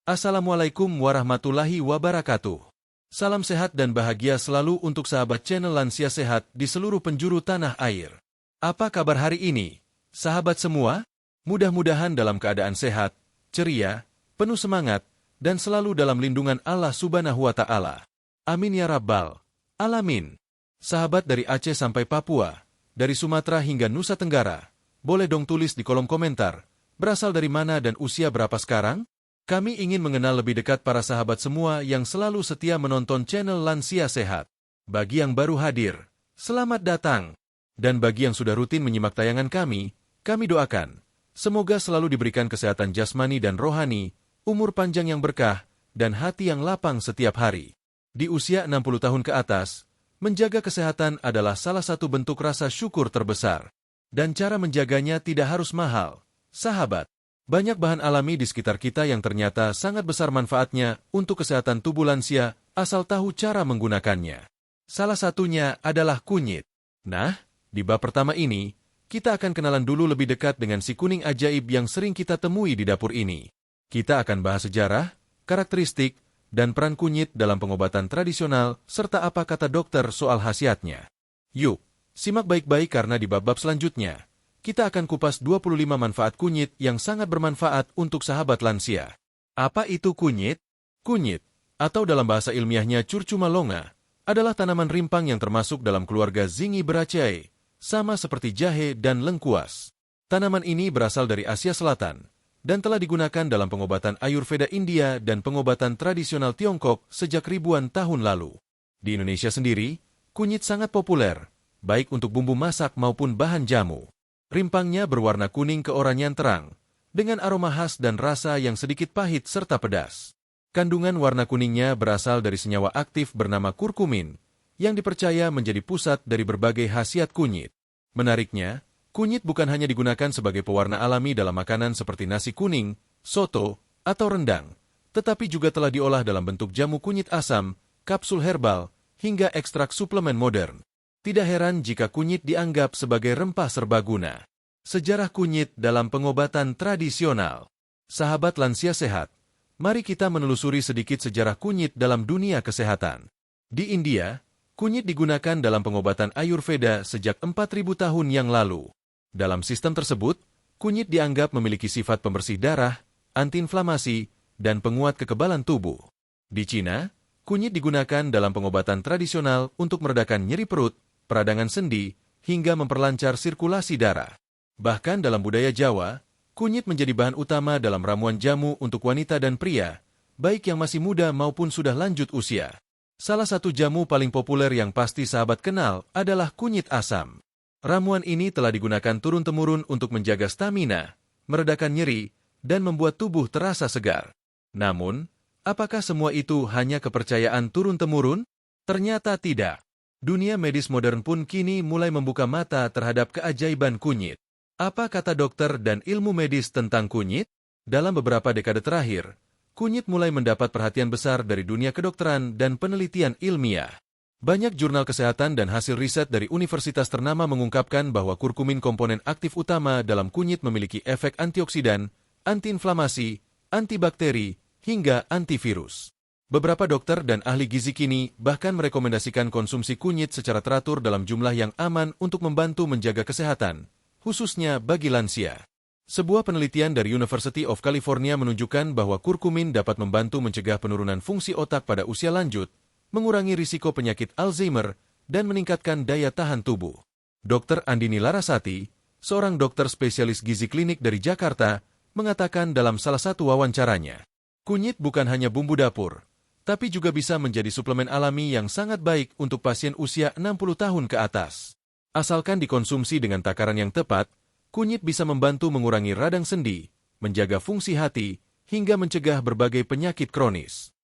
Assalamualaikum warahmatullahi wabarakatuh. Salam sehat dan bahagia selalu untuk sahabat channel Lansia Sehat di seluruh penjuru tanah air. Apa kabar hari ini, sahabat semua? Mudah-mudahan dalam keadaan sehat, ceria, penuh semangat, dan selalu dalam lindungan Allah Subhanahu wa Ta'ala. Amin ya Rabbal Alamin. Sahabat dari Aceh sampai Papua, dari Sumatera hingga Nusa Tenggara, boleh dong tulis di kolom komentar, berasal dari mana dan usia berapa sekarang? Kami ingin mengenal lebih dekat para sahabat semua yang selalu setia menonton channel Lansia Sehat. Bagi yang baru hadir, selamat datang. Dan bagi yang sudah rutin menyimak tayangan kami doakan, semoga selalu diberikan kesehatan jasmani dan rohani, umur panjang yang berkah, dan hati yang lapang setiap hari. Di usia 60 tahun ke atas, menjaga kesehatan adalah salah satu bentuk rasa syukur terbesar. Dan cara menjaganya tidak harus mahal, sahabat. Banyak bahan alami di sekitar kita yang ternyata sangat besar manfaatnya untuk kesehatan tubuh lansia, asal tahu cara menggunakannya. Salah satunya adalah kunyit. Nah, di bab pertama ini, kita akan kenalan dulu lebih dekat dengan si kuning ajaib yang sering kita temui di dapur ini. Kita akan bahas sejarah, karakteristik, dan peran kunyit dalam pengobatan tradisional, serta apa kata dokter soal khasiatnya. Yuk, simak baik-baik karena di bab-bab selanjutnya, kita akan kupas 25 manfaat kunyit yang sangat bermanfaat untuk sahabat lansia. Apa itu kunyit? Kunyit, atau dalam bahasa ilmiahnya curcuma longa, adalah tanaman rimpang yang termasuk dalam keluarga Zingiberaceae, sama seperti jahe dan lengkuas. Tanaman ini berasal dari Asia Selatan, dan telah digunakan dalam pengobatan Ayurveda India dan pengobatan tradisional Tiongkok sejak ribuan tahun lalu. Di Indonesia sendiri, kunyit sangat populer, baik untuk bumbu masak maupun bahan jamu. Rimpangnya berwarna kuning keoranyan terang, dengan aroma khas dan rasa yang sedikit pahit serta pedas. Kandungan warna kuningnya berasal dari senyawa aktif bernama kurkumin, yang dipercaya menjadi pusat dari berbagai khasiat kunyit. Menariknya, kunyit bukan hanya digunakan sebagai pewarna alami dalam makanan seperti nasi kuning, soto, atau rendang, tetapi juga telah diolah dalam bentuk jamu kunyit asam, kapsul herbal, hingga ekstrak suplemen modern. Tidak heran jika kunyit dianggap sebagai rempah serbaguna. Sejarah kunyit dalam pengobatan tradisional. Sahabat lansia sehat, mari kita menelusuri sedikit sejarah kunyit dalam dunia kesehatan. Di India, kunyit digunakan dalam pengobatan Ayurveda sejak 4.000 tahun yang lalu. Dalam sistem tersebut, kunyit dianggap memiliki sifat pembersih darah, antiinflamasi, dan penguat kekebalan tubuh. Di Cina, kunyit digunakan dalam pengobatan tradisional untuk meredakan nyeri perut, peradangan sendi, hingga memperlancar sirkulasi darah. Bahkan dalam budaya Jawa, kunyit menjadi bahan utama dalam ramuan jamu untuk wanita dan pria, baik yang masih muda maupun sudah lanjut usia. Salah satu jamu paling populer yang pasti sahabat kenal adalah kunyit asam. Ramuan ini telah digunakan turun-temurun untuk menjaga stamina, meredakan nyeri, dan membuat tubuh terasa segar. Namun, apakah semua itu hanya kepercayaan turun-temurun? Ternyata tidak. Dunia medis modern pun kini mulai membuka mata terhadap keajaiban kunyit. Apa kata dokter dan ilmu medis tentang kunyit? Dalam beberapa dekade terakhir, kunyit mulai mendapat perhatian besar dari dunia kedokteran dan penelitian ilmiah. Banyak jurnal kesehatan dan hasil riset dari universitas ternama mengungkapkan bahwa kurkumin komponen aktif utama dalam kunyit memiliki efek antioksidan, antiinflamasi, antibakteri, hingga antivirus. Beberapa dokter dan ahli gizi kini bahkan merekomendasikan konsumsi kunyit secara teratur dalam jumlah yang aman untuk membantu menjaga kesehatan, khususnya bagi lansia. Sebuah penelitian dari University of California menunjukkan bahwa kurkumin dapat membantu mencegah penurunan fungsi otak pada usia lanjut, mengurangi risiko penyakit Alzheimer, dan meningkatkan daya tahan tubuh. Dr. Andini Larasati, seorang dokter spesialis gizi klinik dari Jakarta, mengatakan dalam salah satu wawancaranya, kunyit bukan hanya bumbu dapur, tapi juga bisa menjadi suplemen alami yang sangat baik untuk pasien usia 60 tahun ke atas. Asalkan dikonsumsi dengan takaran yang tepat, kunyit bisa membantu mengurangi radang sendi, menjaga fungsi hati, hingga mencegah berbagai penyakit kronis.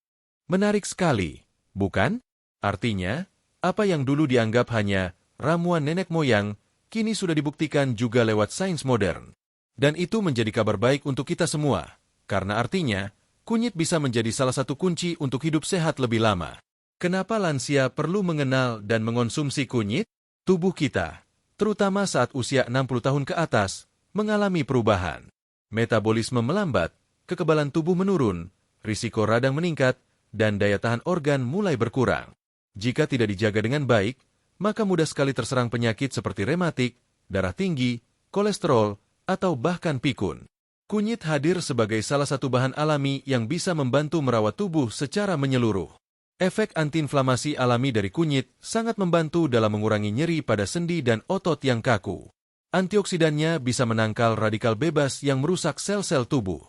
Menarik sekali, bukan? Artinya, apa yang dulu dianggap hanya ramuan nenek moyang, kini sudah dibuktikan juga lewat sains modern. Dan itu menjadi kabar baik untuk kita semua, karena artinya, kunyit bisa menjadi salah satu kunci untuk hidup sehat lebih lama. Kenapa lansia perlu mengenal dan mengonsumsi kunyit? Tubuh kita, terutama saat usia 60 tahun ke atas, mengalami perubahan. Metabolisme melambat, kekebalan tubuh menurun, risiko radang meningkat, dan daya tahan organ mulai berkurang. Jika tidak dijaga dengan baik, maka mudah sekali terserang penyakit seperti rematik, darah tinggi, kolesterol, atau bahkan pikun. Kunyit hadir sebagai salah satu bahan alami yang bisa membantu merawat tubuh secara menyeluruh. Efek antiinflamasi alami dari kunyit sangat membantu dalam mengurangi nyeri pada sendi dan otot yang kaku. Antioksidannya bisa menangkal radikal bebas yang merusak sel-sel tubuh.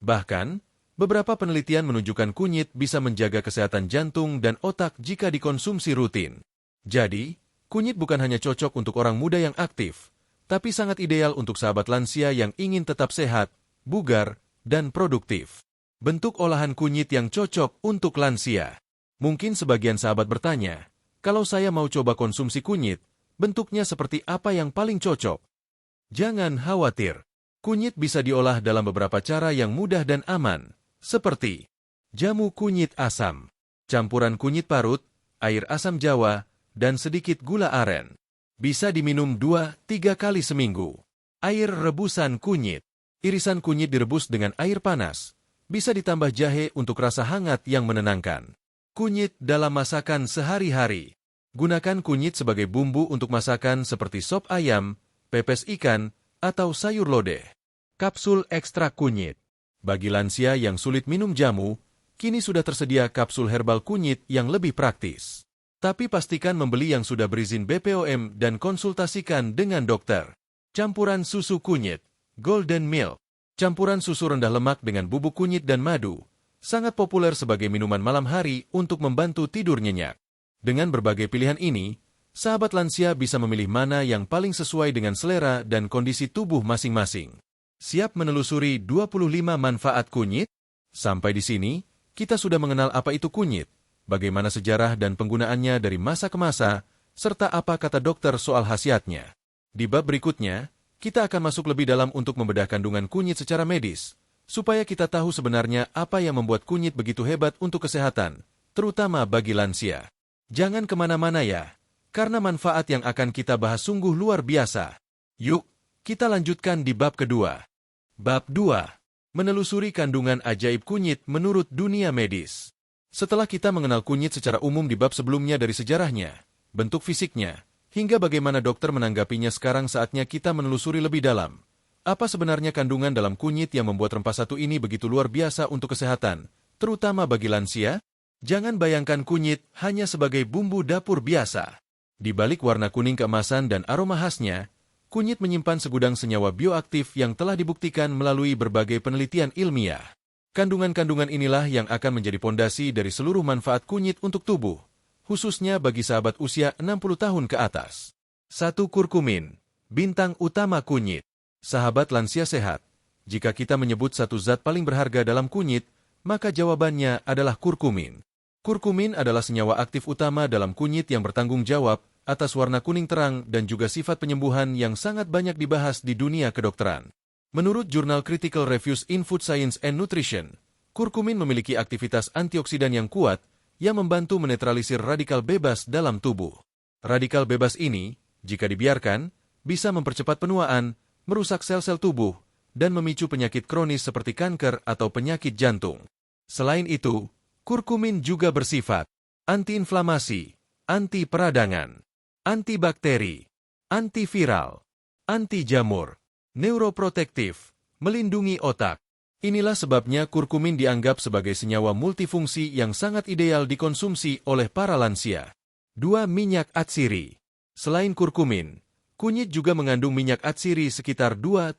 Bahkan, beberapa penelitian menunjukkan kunyit bisa menjaga kesehatan jantung dan otak jika dikonsumsi rutin. Jadi, kunyit bukan hanya cocok untuk orang muda yang aktif, tapi sangat ideal untuk sahabat lansia yang ingin tetap sehat, bugar, dan produktif. Bentuk olahan kunyit yang cocok untuk lansia. Mungkin sebagian sahabat bertanya, kalau saya mau coba konsumsi kunyit, bentuknya seperti apa yang paling cocok? Jangan khawatir. Kunyit bisa diolah dalam beberapa cara yang mudah dan aman, seperti jamu kunyit asam, campuran kunyit parut, air asam jawa, dan sedikit gula aren. Bisa diminum 2-3 kali seminggu. Air rebusan kunyit. Irisan kunyit direbus dengan air panas. Bisa ditambah jahe untuk rasa hangat yang menenangkan. Kunyit dalam masakan sehari-hari. Gunakan kunyit sebagai bumbu untuk masakan seperti sop ayam, pepes ikan, atau sayur lodeh. Kapsul ekstrak kunyit. Bagi lansia yang sulit minum jamu, kini sudah tersedia kapsul herbal kunyit yang lebih praktis. Tapi pastikan membeli yang sudah berizin BPOM dan konsultasikan dengan dokter. Campuran susu kunyit, Golden Milk. Campuran susu rendah lemak dengan bubuk kunyit dan madu, sangat populer sebagai minuman malam hari untuk membantu tidur nyenyak. Dengan berbagai pilihan ini, sahabat lansia bisa memilih mana yang paling sesuai dengan selera dan kondisi tubuh masing-masing. Siap menelusuri 25 manfaat kunyit? Sampai di sini, kita sudah mengenal apa itu kunyit, bagaimana sejarah dan penggunaannya dari masa ke masa, serta apa kata dokter soal khasiatnya. Di bab berikutnya, kita akan masuk lebih dalam untuk membedah kandungan kunyit secara medis, supaya kita tahu sebenarnya apa yang membuat kunyit begitu hebat untuk kesehatan, terutama bagi lansia. Jangan kemana-mana ya, karena manfaat yang akan kita bahas sungguh luar biasa. Yuk, kita lanjutkan di bab kedua. Bab 2. Menelusuri kandungan ajaib kunyit menurut dunia medis. Setelah kita mengenal kunyit secara umum di bab sebelumnya dari sejarahnya, bentuk fisiknya, hingga bagaimana dokter menanggapinya, sekarang saatnya kita menelusuri lebih dalam. Apa sebenarnya kandungan dalam kunyit yang membuat rempah satu ini begitu luar biasa untuk kesehatan, terutama bagi lansia? Jangan bayangkan kunyit hanya sebagai bumbu dapur biasa. Di balik warna kuning keemasan dan aroma khasnya, kunyit menyimpan segudang senyawa bioaktif yang telah dibuktikan melalui berbagai penelitian ilmiah. Kandungan-kandungan inilah yang akan menjadi pondasi dari seluruh manfaat kunyit untuk tubuh, khususnya bagi sahabat usia 60 tahun ke atas. 1. Kurkumin, bintang utama kunyit. Sahabat lansia sehat, jika kita menyebut satu zat paling berharga dalam kunyit, maka jawabannya adalah kurkumin. Kurkumin adalah senyawa aktif utama dalam kunyit yang bertanggung jawab atas warna kuning terang dan juga sifat penyembuhan yang sangat banyak dibahas di dunia kedokteran. Menurut jurnal Critical Reviews in Food Science and Nutrition, kurkumin memiliki aktivitas antioksidan yang kuat yang membantu menetralisir radikal bebas dalam tubuh. Radikal bebas ini, jika dibiarkan, bisa mempercepat penuaan, merusak sel-sel tubuh, dan memicu penyakit kronis seperti kanker atau penyakit jantung. Selain itu, kurkumin juga bersifat antiinflamasi, anti peradangan, antibakteri, antiviral, anti jamur, neuroprotektif, melindungi otak. Inilah sebabnya kurkumin dianggap sebagai senyawa multifungsi yang sangat ideal dikonsumsi oleh para lansia. 2. Minyak atsiri. Selain kurkumin, kunyit juga mengandung minyak atsiri sekitar 2,7.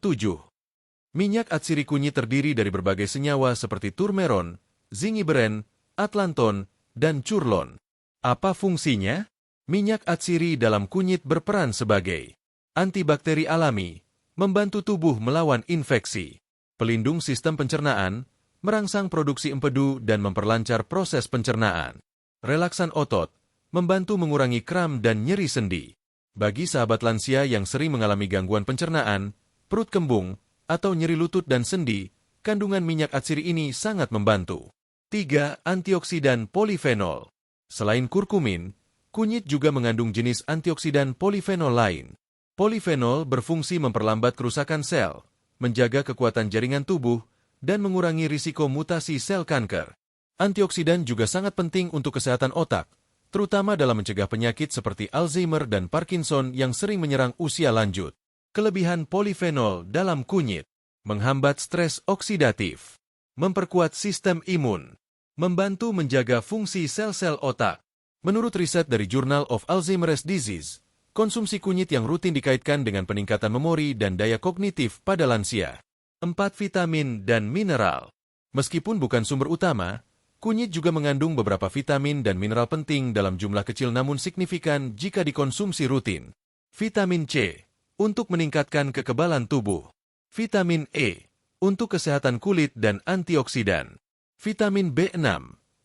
Minyak atsiri kunyit terdiri dari berbagai senyawa seperti turmeron, zingiberin, atlanton, dan curlon. Apa fungsinya? Minyak atsiri dalam kunyit berperan sebagai antibakteri alami, membantu tubuh melawan infeksi, pelindung sistem pencernaan, merangsang produksi empedu dan memperlancar proses pencernaan, relaksan otot, membantu mengurangi kram dan nyeri sendi. Bagi sahabat lansia yang sering mengalami gangguan pencernaan, perut kembung, atau nyeri lutut dan sendi, kandungan minyak atsiri ini sangat membantu. 3. Antioksidan polifenol. Selain kurkumin, kunyit juga mengandung jenis antioksidan polifenol lain. Polifenol berfungsi memperlambat kerusakan sel, menjaga kekuatan jaringan tubuh, dan mengurangi risiko mutasi sel kanker. Antioksidan juga sangat penting untuk kesehatan otak, terutama dalam mencegah penyakit seperti Alzheimer dan Parkinson yang sering menyerang usia lanjut. Kelebihan polifenol dalam kunyit: menghambat stres oksidatif, memperkuat sistem imun, membantu menjaga fungsi sel-sel otak. Menurut riset dari Journal of Alzheimer's Disease, konsumsi kunyit yang rutin dikaitkan dengan peningkatan memori dan daya kognitif pada lansia. 4. Vitamin dan mineral. Meskipun bukan sumber utama, kunyit juga mengandung beberapa vitamin dan mineral penting dalam jumlah kecil namun signifikan jika dikonsumsi rutin. Vitamin C, untuk meningkatkan kekebalan tubuh. Vitamin E, untuk kesehatan kulit dan antioksidan. Vitamin B6,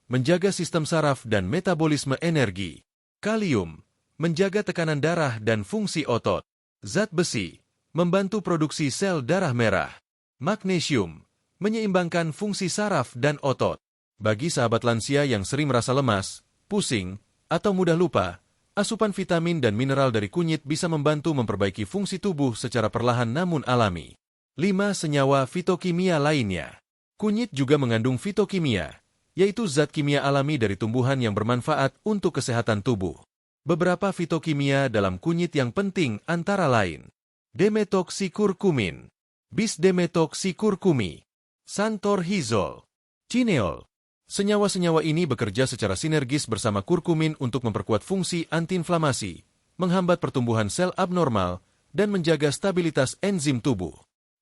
menjaga sistem saraf dan metabolisme energi. Kalium, menjaga tekanan darah dan fungsi otot. Zat besi, membantu produksi sel darah merah. Magnesium, menyeimbangkan fungsi saraf dan otot. Bagi sahabat lansia yang sering merasa lemas, pusing, atau mudah lupa, asupan vitamin dan mineral dari kunyit bisa membantu memperbaiki fungsi tubuh secara perlahan namun alami. 5. Senyawa fitokimia lainnya. Kunyit juga mengandung fitokimia, yaitu zat kimia alami dari tumbuhan yang bermanfaat untuk kesehatan tubuh. Beberapa fitokimia dalam kunyit yang penting antara lain: Demethoxycurcumin, Bis-demethoxycurcumi, Santorhizol, Cineol. Senyawa-senyawa ini bekerja secara sinergis bersama kurkumin untuk memperkuat fungsi antiinflamasi, menghambat pertumbuhan sel abnormal, dan menjaga stabilitas enzim tubuh.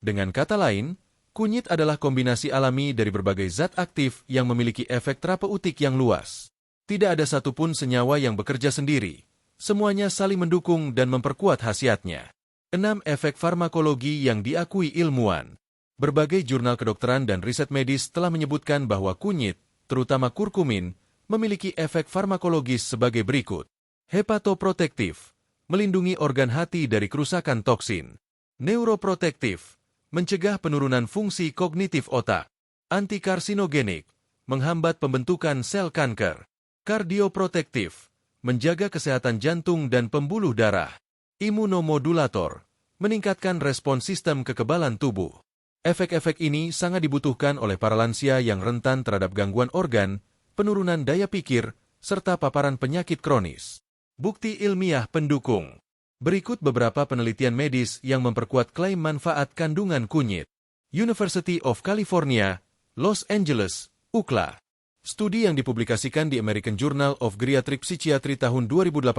Dengan kata lain, kunyit adalah kombinasi alami dari berbagai zat aktif yang memiliki efek terapeutik yang luas. Tidak ada satupun senyawa yang bekerja sendiri. Semuanya saling mendukung dan memperkuat khasiatnya. 6. Efek farmakologi yang diakui ilmuwan. Berbagai jurnal kedokteran dan riset medis telah menyebutkan bahwa kunyit, terutama kurkumin, memiliki efek farmakologis sebagai berikut. Hepatoprotektif, melindungi organ hati dari kerusakan toksin. Neuroprotektif, mencegah penurunan fungsi kognitif otak. Antikarsinogenik, menghambat pembentukan sel kanker. Kardioprotektif, menjaga kesehatan jantung dan pembuluh darah. Imunomodulator, meningkatkan respons sistem kekebalan tubuh. Efek-efek ini sangat dibutuhkan oleh para lansia yang rentan terhadap gangguan organ, penurunan daya pikir, serta paparan penyakit kronis. Bukti ilmiah pendukung. Berikut beberapa penelitian medis yang memperkuat klaim manfaat kandungan kunyit. University of California, Los Angeles, UCLA. Studi yang dipublikasikan di American Journal of Geriatric Psychiatry tahun 2018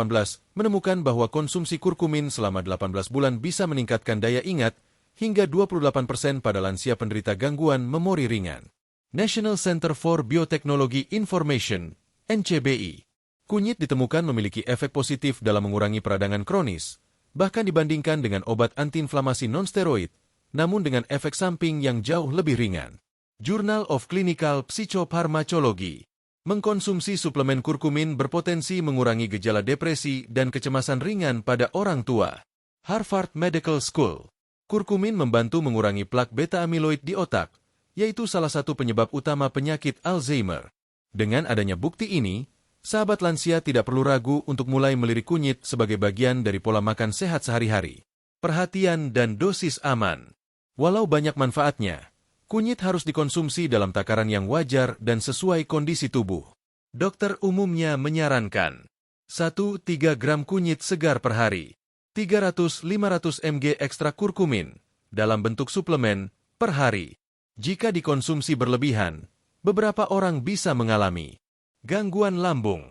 menemukan bahwa konsumsi kurkumin selama 18 bulan bisa meningkatkan daya ingat hingga 28% pada lansia penderita gangguan memori ringan. National Center for Biotechnology Information, NCBI. Kunyit ditemukan memiliki efek positif dalam mengurangi peradangan kronis, bahkan dibandingkan dengan obat antiinflamasi non-steroid, namun dengan efek samping yang jauh lebih ringan. Journal of Clinical Psychopharmacology. Mengkonsumsi suplemen kurkumin berpotensi mengurangi gejala depresi dan kecemasan ringan pada orang tua. Harvard Medical School. Kurkumin membantu mengurangi plak beta-amiloid di otak, yaitu salah satu penyebab utama penyakit Alzheimer. Dengan adanya bukti ini, sahabat lansia tidak perlu ragu untuk mulai melirik kunyit sebagai bagian dari pola makan sehat sehari-hari. Perhatian dan dosis aman. Walau banyak manfaatnya, kunyit harus dikonsumsi dalam takaran yang wajar dan sesuai kondisi tubuh. Dokter umumnya menyarankan 1-3 gram kunyit segar per hari. 300-500 mg ekstra kurkumin dalam bentuk suplemen per hari. Jika dikonsumsi berlebihan, beberapa orang bisa mengalami gangguan lambung,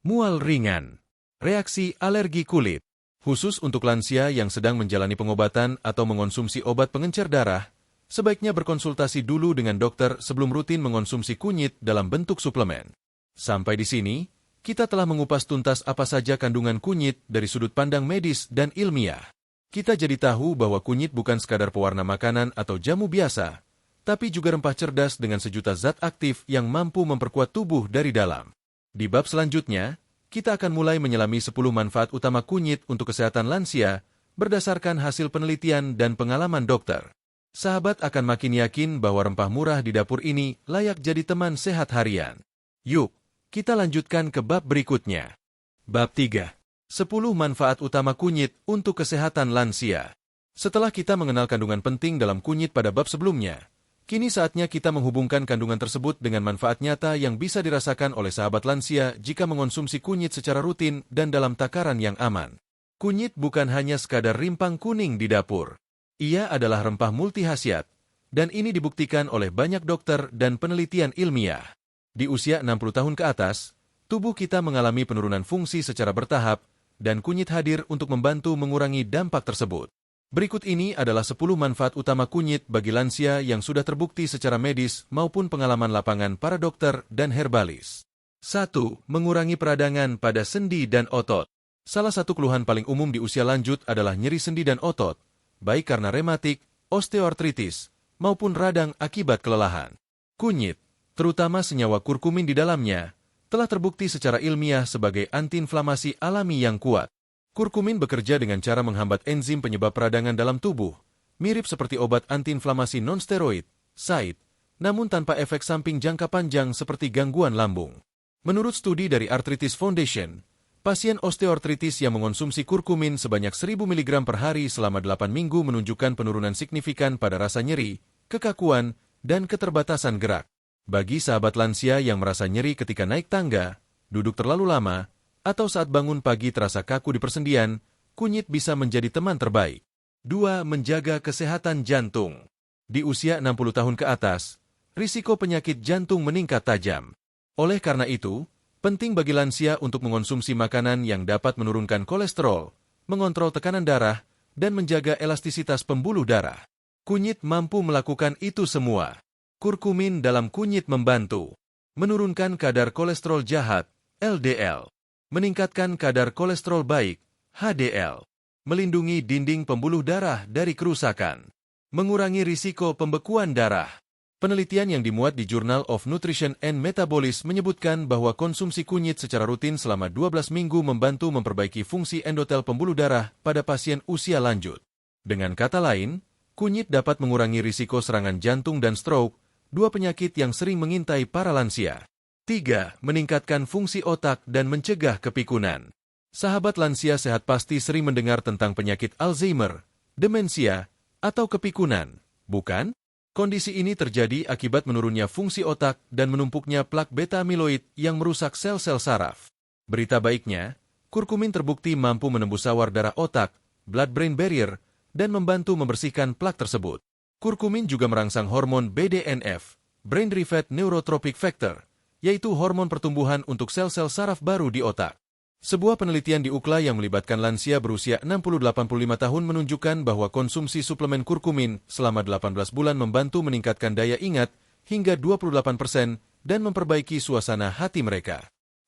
mual ringan, reaksi alergi kulit. Khusus untuk lansia yang sedang menjalani pengobatan atau mengonsumsi obat pengencer darah, sebaiknya berkonsultasi dulu dengan dokter sebelum rutin mengonsumsi kunyit dalam bentuk suplemen. Sampai di sini, kita telah mengupas tuntas apa saja kandungan kunyit dari sudut pandang medis dan ilmiah. Kita jadi tahu bahwa kunyit bukan sekadar pewarna makanan atau jamu biasa, tapi juga rempah cerdas dengan sejuta zat aktif yang mampu memperkuat tubuh dari dalam. Di bab selanjutnya, kita akan mulai menyelami 10 manfaat utama kunyit untuk kesehatan lansia berdasarkan hasil penelitian dan pengalaman dokter. Sahabat akan makin yakin bahwa rempah murah di dapur ini layak jadi teman sehat harian. Yuk, kita lanjutkan ke bab berikutnya. Bab 3. 10 manfaat utama kunyit untuk kesehatan lansia. Setelah kita mengenal kandungan penting dalam kunyit pada bab sebelumnya, Kini saatnya kita menghubungkan kandungan tersebut dengan manfaat nyata yang bisa dirasakan oleh sahabat lansia jika mengonsumsi kunyit secara rutin dan dalam takaran yang aman. Kunyit bukan hanya sekadar rimpang kuning di dapur. Ia adalah rempah multihasiat, dan ini dibuktikan oleh banyak dokter dan penelitian ilmiah. Di usia 60 tahun ke atas, tubuh kita mengalami penurunan fungsi secara bertahap, dan kunyit hadir untuk membantu mengurangi dampak tersebut. Berikut ini adalah 10 manfaat utama kunyit bagi lansia yang sudah terbukti secara medis maupun pengalaman lapangan para dokter dan herbalis. 1. Mengurangi peradangan pada sendi dan otot. Salah satu keluhan paling umum di usia lanjut adalah nyeri sendi dan otot, baik karena rematik, osteoartritis, maupun radang akibat kelelahan. Kunyit, terutama senyawa kurkumin di dalamnya, telah terbukti secara ilmiah sebagai antiinflamasi alami yang kuat. Kurkumin bekerja dengan cara menghambat enzim penyebab peradangan dalam tubuh, mirip seperti obat antiinflamasi non-steroid, SAID, namun tanpa efek samping jangka panjang seperti gangguan lambung. Menurut studi dari Arthritis Foundation, pasien osteoartritis yang mengonsumsi kurkumin sebanyak 1000 mg per hari selama 8 minggu menunjukkan penurunan signifikan pada rasa nyeri, kekakuan, dan keterbatasan gerak. Bagi sahabat lansia yang merasa nyeri ketika naik tangga, duduk terlalu lama, atau saat bangun pagi terasa kaku di persendian, kunyit bisa menjadi teman terbaik. 2. Menjaga kesehatan jantung. Di usia 60 tahun ke atas, risiko penyakit jantung meningkat tajam. Oleh karena itu, penting bagi lansia untuk mengonsumsi makanan yang dapat menurunkan kolesterol, mengontrol tekanan darah, dan menjaga elastisitas pembuluh darah. Kunyit mampu melakukan itu semua. Kurkumin dalam kunyit membantu menurunkan kadar kolesterol jahat, LDL, meningkatkan kadar kolesterol baik, HDL, melindungi dinding pembuluh darah dari kerusakan, mengurangi risiko pembekuan darah. Penelitian yang dimuat di Journal of Nutrition and Metabolism menyebutkan bahwa konsumsi kunyit secara rutin selama 12 minggu membantu memperbaiki fungsi endotel pembuluh darah pada pasien usia lanjut. Dengan kata lain, kunyit dapat mengurangi risiko serangan jantung dan stroke, dua penyakit yang sering mengintai para lansia. 3. Meningkatkan fungsi otak dan mencegah kepikunan. Sahabat lansia sehat pasti sering mendengar tentang penyakit Alzheimer, demensia, atau kepikunan, bukan? Kondisi ini terjadi akibat menurunnya fungsi otak dan menumpuknya plak beta-amiloid yang merusak sel-sel saraf. Berita baiknya, kurkumin terbukti mampu menembus sawar darah otak, blood-brain barrier, dan membantu membersihkan plak tersebut. Kurkumin juga merangsang hormon BDNF, brain-derived neurotrophic factor, yaitu hormon pertumbuhan untuk sel-sel saraf baru di otak. Sebuah penelitian di UCLA yang melibatkan lansia berusia 60-85 tahun menunjukkan bahwa konsumsi suplemen kurkumin selama 18 bulan membantu meningkatkan daya ingat hingga 28% dan memperbaiki suasana hati mereka.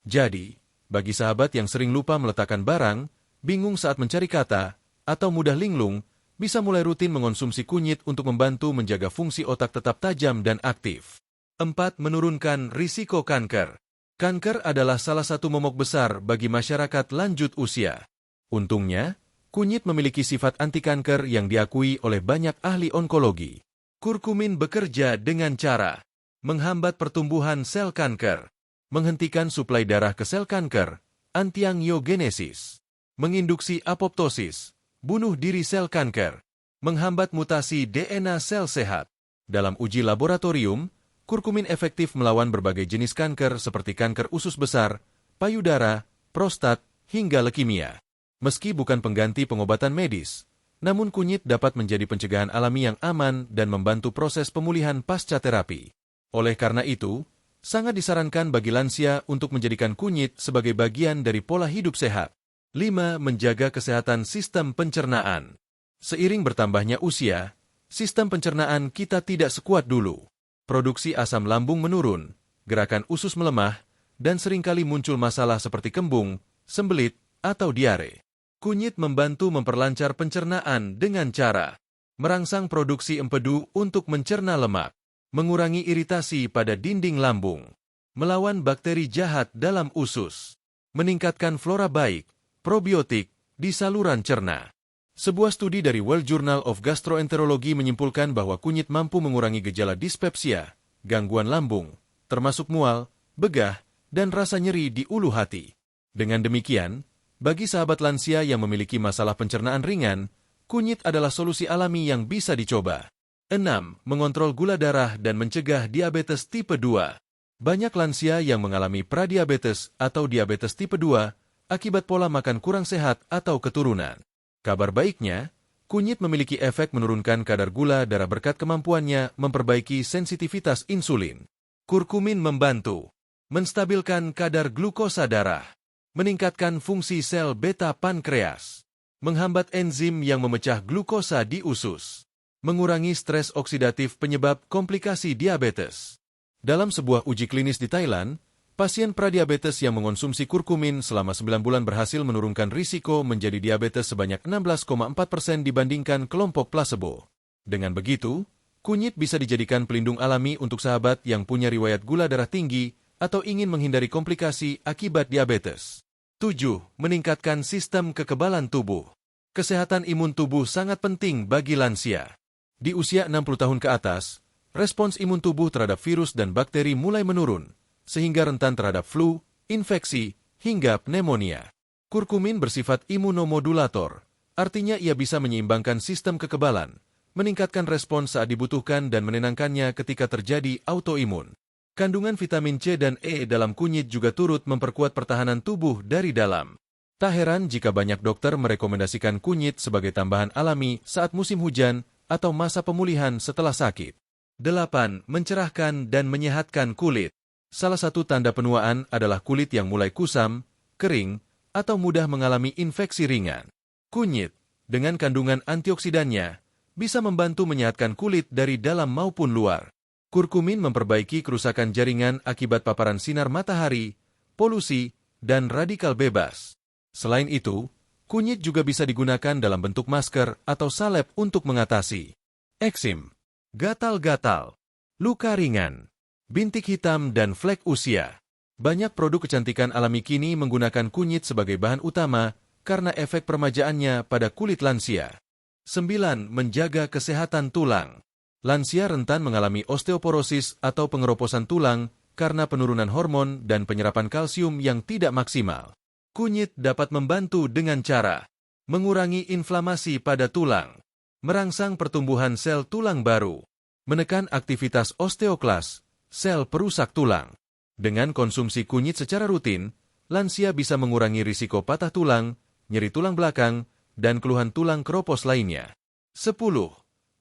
Jadi, bagi sahabat yang sering lupa meletakkan barang, bingung saat mencari kata, atau mudah linglung, bisa mulai rutin mengonsumsi kunyit untuk membantu menjaga fungsi otak tetap tajam dan aktif. 4. Menurunkan risiko kanker. Kanker adalah salah satu momok besar bagi masyarakat lanjut usia. Untungnya, kunyit memiliki sifat anti-kanker yang diakui oleh banyak ahli onkologi. Kurkumin bekerja dengan cara menghambat pertumbuhan sel kanker, menghentikan suplai darah ke sel kanker, antiangiogenesis, menginduksi apoptosis, bunuh diri sel kanker, menghambat mutasi DNA sel sehat. Dalam uji laboratorium, kurkumin efektif melawan berbagai jenis kanker seperti kanker usus besar, payudara, prostat, hingga leukemia. Meski bukan pengganti pengobatan medis, namun kunyit dapat menjadi pencegahan alami yang aman dan membantu proses pemulihan pasca terapi. Oleh karena itu, sangat disarankan bagi lansia untuk menjadikan kunyit sebagai bagian dari pola hidup sehat. 5. Menjaga kesehatan sistem pencernaan. Seiring bertambahnya usia, sistem pencernaan kita tidak sekuat dulu. Produksi asam lambung menurun, gerakan usus melemah, dan seringkali muncul masalah seperti kembung, sembelit, atau diare. Kunyit membantu memperlancar pencernaan dengan cara merangsang produksi empedu untuk mencerna lemak, mengurangi iritasi pada dinding lambung, melawan bakteri jahat dalam usus, meningkatkan flora baik, probiotik, di saluran cerna. Sebuah studi dari World Journal of Gastroenterology menyimpulkan bahwa kunyit mampu mengurangi gejala dispepsia, gangguan lambung, termasuk mual, begah, dan rasa nyeri di ulu hati. Dengan demikian, bagi sahabat lansia yang memiliki masalah pencernaan ringan, kunyit adalah solusi alami yang bisa dicoba. 6. Mengontrol gula darah dan mencegah diabetes tipe 2. Banyak lansia yang mengalami pradiabetes atau diabetes tipe 2 akibat pola makan kurang sehat atau keturunan. Kabar baiknya, kunyit memiliki efek menurunkan kadar gula darah berkat kemampuannya memperbaiki sensitivitas insulin. Kurkumin membantu menstabilkan kadar glukosa darah, meningkatkan fungsi sel beta pankreas, menghambat enzim yang memecah glukosa di usus, mengurangi stres oksidatif penyebab komplikasi diabetes. Dalam sebuah uji klinis di Thailand, pasien pradiabetes yang mengonsumsi kurkumin selama 9 bulan berhasil menurunkan risiko menjadi diabetes sebanyak 16,4% dibandingkan kelompok plasebo. Dengan begitu, kunyit bisa dijadikan pelindung alami untuk sahabat yang punya riwayat gula darah tinggi atau ingin menghindari komplikasi akibat diabetes. 7. Meningkatkan sistem kekebalan tubuh. Kesehatan imun tubuh sangat penting bagi lansia. Di usia 60 tahun ke atas, respons imun tubuh terhadap virus dan bakteri mulai menurun, sehingga rentan terhadap flu, infeksi, hingga pneumonia. Kurkumin bersifat imunomodulator, artinya ia bisa menyeimbangkan sistem kekebalan, meningkatkan respons saat dibutuhkan dan menenangkannya ketika terjadi autoimun. Kandungan vitamin C dan E dalam kunyit juga turut memperkuat pertahanan tubuh dari dalam. Tak heran jika banyak dokter merekomendasikan kunyit sebagai tambahan alami saat musim hujan atau masa pemulihan setelah sakit. 8. Mencerahkan dan menyehatkan kulit. Salah satu tanda penuaan adalah kulit yang mulai kusam, kering, atau mudah mengalami infeksi ringan. Kunyit, dengan kandungan antioksidannya, bisa membantu menyehatkan kulit dari dalam maupun luar. Kurkumin memperbaiki kerusakan jaringan akibat paparan sinar matahari, polusi, dan radikal bebas. Selain itu, kunyit juga bisa digunakan dalam bentuk masker atau salep untuk mengatasi eksim, gatal-gatal, luka ringan, bintik hitam, dan flek usia. Banyak produk kecantikan alami kini menggunakan kunyit sebagai bahan utama karena efek peremajaannya pada kulit lansia. 9. Menjaga kesehatan tulang. Lansia rentan mengalami osteoporosis atau pengeroposan tulang karena penurunan hormon dan penyerapan kalsium yang tidak maksimal. Kunyit dapat membantu dengan cara mengurangi inflamasi pada tulang, merangsang pertumbuhan sel tulang baru, menekan aktivitas osteoklas, sel perusak tulang. Dengan konsumsi kunyit secara rutin, lansia bisa mengurangi risiko patah tulang, nyeri tulang belakang, dan keluhan tulang keropos lainnya. 10.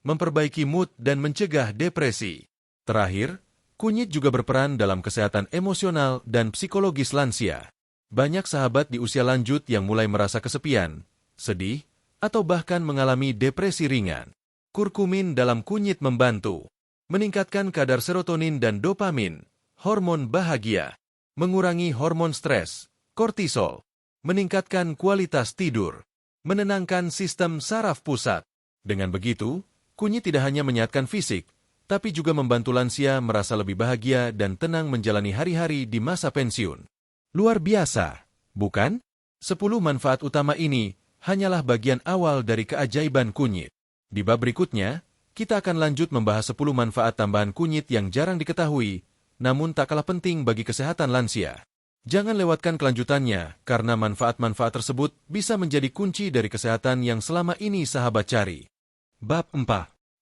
Memperbaiki mood dan mencegah depresi. Terakhir, kunyit juga berperan dalam kesehatan emosional dan psikologis lansia. Banyak sahabat di usia lanjut yang mulai merasa kesepian, sedih, atau bahkan mengalami depresi ringan. Kurkumin dalam kunyit membantu meningkatkan kadar serotonin dan dopamin, hormon bahagia, mengurangi hormon stres, kortisol, meningkatkan kualitas tidur, menenangkan sistem saraf pusat. Dengan begitu, kunyit tidak hanya menyehatkan fisik, tapi juga membantu lansia merasa lebih bahagia dan tenang menjalani hari-hari di masa pensiun. Luar biasa, bukan? 10 manfaat utama ini hanyalah bagian awal dari keajaiban kunyit. Di bab berikutnya, kita akan lanjut membahas 10 manfaat tambahan kunyit yang jarang diketahui, namun tak kalah penting bagi kesehatan lansia. Jangan lewatkan kelanjutannya, karena manfaat-manfaat tersebut bisa menjadi kunci dari kesehatan yang selama ini sahabat cari. Bab 4.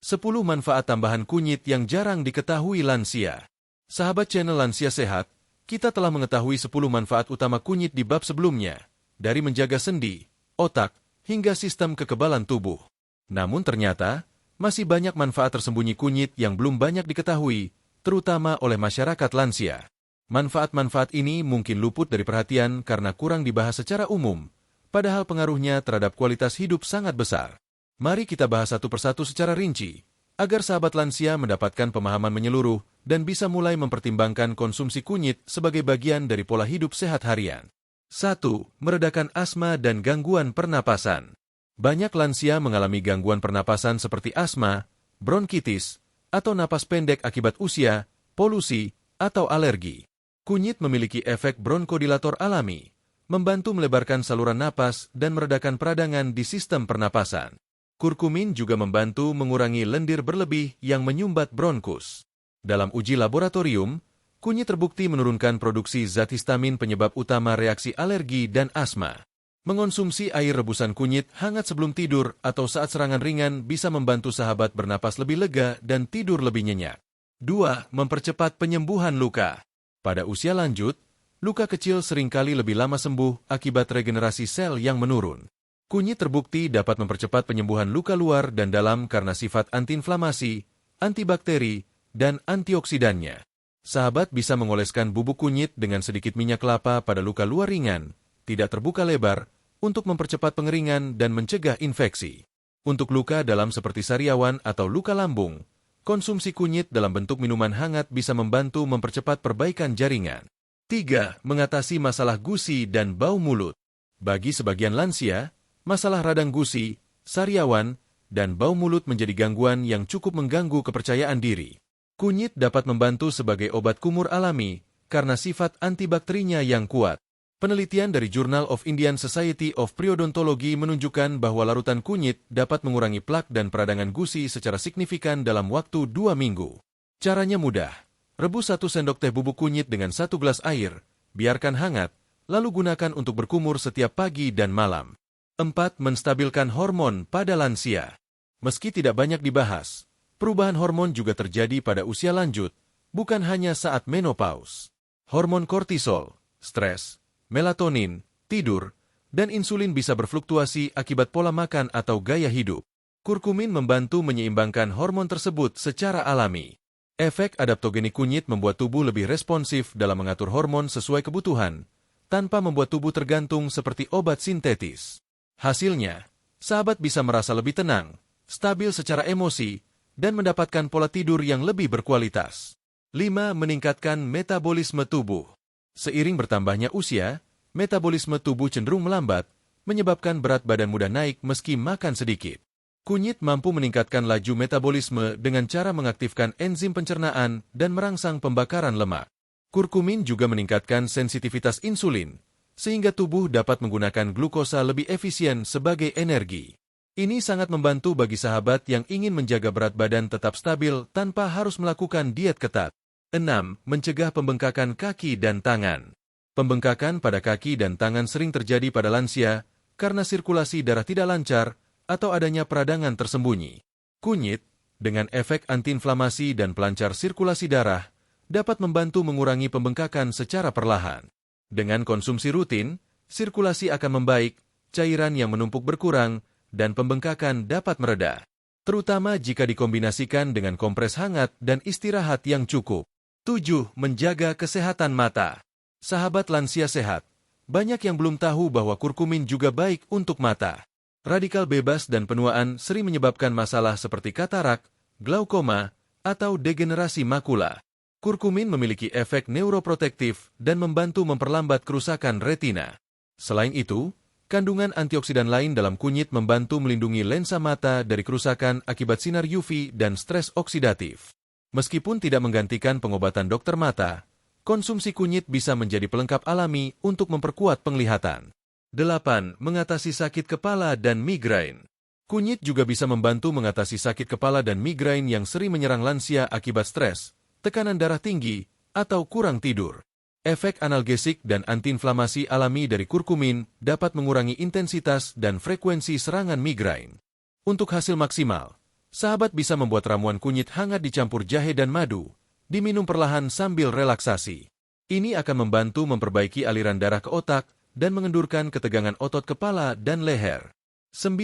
10 manfaat tambahan kunyit yang jarang diketahui lansia. Sahabat channel Lansia Sehat, kita telah mengetahui 10 manfaat utama kunyit di bab sebelumnya, dari menjaga sendi, otak, hingga sistem kekebalan tubuh. Namun ternyata, masih banyak manfaat tersembunyi kunyit yang belum banyak diketahui, terutama oleh masyarakat lansia. Manfaat-manfaat ini mungkin luput dari perhatian karena kurang dibahas secara umum, padahal pengaruhnya terhadap kualitas hidup sangat besar. Mari kita bahas satu persatu secara rinci, agar sahabat lansia mendapatkan pemahaman menyeluruh dan bisa mulai mempertimbangkan konsumsi kunyit sebagai bagian dari pola hidup sehat harian. 1. Meredakan asma dan gangguan pernapasan. Banyak lansia mengalami gangguan pernapasan seperti asma, bronkitis, atau napas pendek akibat usia, polusi, atau alergi. Kunyit memiliki efek bronkodilator alami, membantu melebarkan saluran napas dan meredakan peradangan di sistem pernapasan. Kurkumin juga membantu mengurangi lendir berlebih yang menyumbat bronkus. Dalam uji laboratorium, kunyit terbukti menurunkan produksi zat histamin penyebab utama reaksi alergi dan asma. Mengonsumsi air rebusan kunyit hangat sebelum tidur atau saat serangan ringan bisa membantu sahabat bernapas lebih lega dan tidur lebih nyenyak. 2. Mempercepat penyembuhan luka. Pada usia lanjut, luka kecil seringkali lebih lama sembuh akibat regenerasi sel yang menurun. Kunyit terbukti dapat mempercepat penyembuhan luka luar dan dalam karena sifat antiinflamasi, antibakteri, dan antioksidannya. Sahabat bisa mengoleskan bubuk kunyit dengan sedikit minyak kelapa pada luka luar ringan, tidak terbuka lebar, untuk mempercepat pengeringan dan mencegah infeksi. Untuk luka dalam seperti sariawan atau luka lambung, konsumsi kunyit dalam bentuk minuman hangat bisa membantu mempercepat perbaikan jaringan. 3. Mengatasi masalah gusi dan bau mulut. Bagi sebagian lansia, masalah radang gusi, sariawan, dan bau mulut menjadi gangguan yang cukup mengganggu kepercayaan diri. Kunyit dapat membantu sebagai obat kumur alami karena sifat antibakterinya yang kuat. Penelitian dari Journal of Indian Society of Periodontology menunjukkan bahwa larutan kunyit dapat mengurangi plak dan peradangan gusi secara signifikan dalam waktu 2 minggu. Caranya mudah. Rebus 1 sendok teh bubuk kunyit dengan 1 gelas air, biarkan hangat, lalu gunakan untuk berkumur setiap pagi dan malam. 4. Menstabilkan hormon pada lansia. Meski tidak banyak dibahas, perubahan hormon juga terjadi pada usia lanjut, bukan hanya saat menopause. Hormon kortisol, stres, melatonin, tidur, dan insulin bisa berfluktuasi akibat pola makan atau gaya hidup. Kurkumin membantu menyeimbangkan hormon tersebut secara alami. Efek adaptogenik kunyit membuat tubuh lebih responsif dalam mengatur hormon sesuai kebutuhan, tanpa membuat tubuh tergantung seperti obat sintetis. Hasilnya, sahabat bisa merasa lebih tenang, stabil secara emosi, dan mendapatkan pola tidur yang lebih berkualitas. 5. Meningkatkan metabolisme tubuh. Seiring bertambahnya usia, metabolisme tubuh cenderung melambat, menyebabkan berat badan mudah naik meski makan sedikit. Kunyit mampu meningkatkan laju metabolisme dengan cara mengaktifkan enzim pencernaan dan merangsang pembakaran lemak. Kurkumin juga meningkatkan sensitivitas insulin, sehingga tubuh dapat menggunakan glukosa lebih efisien sebagai energi. Ini sangat membantu bagi sahabat yang ingin menjaga berat badan tetap stabil tanpa harus melakukan diet ketat. 6. Mencegah pembengkakan kaki dan tangan. Pembengkakan pada kaki dan tangan sering terjadi pada lansia karena sirkulasi darah tidak lancar atau adanya peradangan tersembunyi. Kunyit, dengan efek antiinflamasi dan pelancar sirkulasi darah, dapat membantu mengurangi pembengkakan secara perlahan. Dengan konsumsi rutin, sirkulasi akan membaik, cairan yang menumpuk berkurang, dan pembengkakan dapat mereda. Terutama jika dikombinasikan dengan kompres hangat dan istirahat yang cukup. 7. Menjaga kesehatan mata. Sahabat lansia sehat, banyak yang belum tahu bahwa kurkumin juga baik untuk mata. Radikal bebas dan penuaan sering menyebabkan masalah seperti katarak, glaukoma, atau degenerasi makula. Kurkumin memiliki efek neuroprotektif dan membantu memperlambat kerusakan retina. Selain itu, kandungan antioksidan lain dalam kunyit membantu melindungi lensa mata dari kerusakan akibat sinar UV dan stres oksidatif. Meskipun tidak menggantikan pengobatan dokter mata, konsumsi kunyit bisa menjadi pelengkap alami untuk memperkuat penglihatan. 8. Mengatasi sakit kepala dan migrain. Kunyit juga bisa membantu mengatasi sakit kepala dan migrain yang sering menyerang lansia akibat stres, tekanan darah tinggi, atau kurang tidur. Efek analgesik dan antiinflamasi alami dari kurkumin dapat mengurangi intensitas dan frekuensi serangan migrain. Untuk hasil maksimal, sahabat bisa membuat ramuan kunyit hangat dicampur jahe dan madu, diminum perlahan sambil relaksasi. Ini akan membantu memperbaiki aliran darah ke otak dan mengendurkan ketegangan otot kepala dan leher. 9.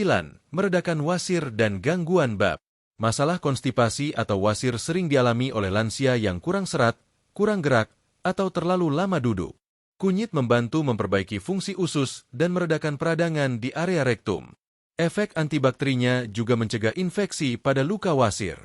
Meredakan wasir dan gangguan bab. Masalah konstipasi atau wasir sering dialami oleh lansia yang kurang serat, kurang gerak, atau terlalu lama duduk. Kunyit membantu memperbaiki fungsi usus dan meredakan peradangan di area rektum. Efek antibakterinya juga mencegah infeksi pada luka wasir.